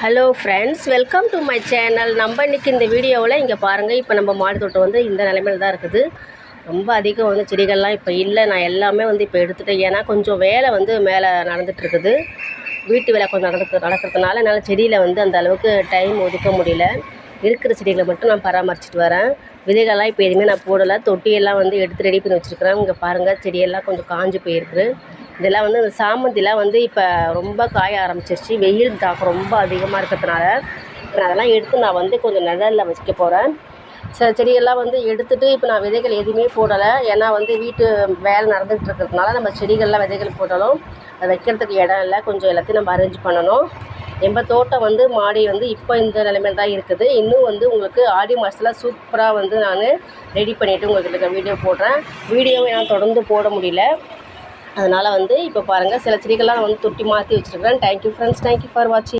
Hello friends, welcome to my channel. நம்ம இன்றைக்கி இந்த வீடியோவில் இங்கே பாருங்கள். இப்போ நம்ம மாடி தோட்டம் வந்து இந்த நிலைமையில் தான் இருக்குது. ரொம்ப அதிகம் வந்து செடிகள்லாம் இப்போ இல்லை. நான் எல்லாமே வந்து இப்போ எடுத்துகிட்டேன். ஏன்னா கொஞ்சம் வேலை வந்து மேலே நடந்துகிட்ருக்குது. வீட்டு வேலை கொஞ்சம் நடக்கிறதுனால என்னால் செடியில் வந்து அந்த அளவுக்கு டைம் ஒதுக்க முடியல. இருக்கிற செடிகளை மட்டும் நான் பராமரிச்சுட்டு வரேன். விதைகள்லாம் இப்போ எதுவுமே நான் போடலை. தொட்டியெல்லாம் வந்து எடுத்து ரெடி பண்ணி வச்சுருக்கிறேன். இங்கே பாருங்கள், செடியெல்லாம் கொஞ்சம் காஞ்சு போயிருக்கு. இதெல்லாம் வந்து இந்த சாமந்திலாம் வந்து இப்போ ரொம்ப காய ஆரம்பிச்சிருச்சு. வெயில் தாக்கம் ரொம்ப அதிகமாக இருக்கிறதுனால அதெல்லாம் எடுத்து நான் வந்து கொஞ்சம் நிழலில் வச்சுக்க போகிறேன். சில செடியெல்லாம் வந்து எடுத்துகிட்டு இப்போ நான் விதைகள் எதுவுமே போடலை. ஏன்னா வந்து வீட்டு வேலை நடந்துகிட்டு இருக்கிறதுனால நம்ம செடிகள்லாம் விதைகள் போட்டாலும் அதை வைக்கிறதுக்கு இடம் இல்லை. கொஞ்சம் எல்லாத்தையும் நம்ம அரேஞ்ச் பண்ணணும். நம்ம தோட்டம் வந்து மாடி வந்து இப்போ இந்த நிலைமையில் தான் இருக்குது. இன்னும் வந்து உங்களுக்கு ஆடி மாதத்தில் சூப்பராக வந்து நான் ரெடி பண்ணிவிட்டு உங்களுக்கு வீடியோ போடுறேன். வீடியோவை என்னால் தொடர்ந்து போட முடியல. அதனால் வந்து இப்போ பாருங்கள், சில செடிகள்லாம் வந்து தொட்டி மாற்றி வச்சுருக்கிறேன். தேங்க்யூ ஃப்ரெண்ட்ஸ், தேங்க்யூ ஃபார் வாட்சிங்.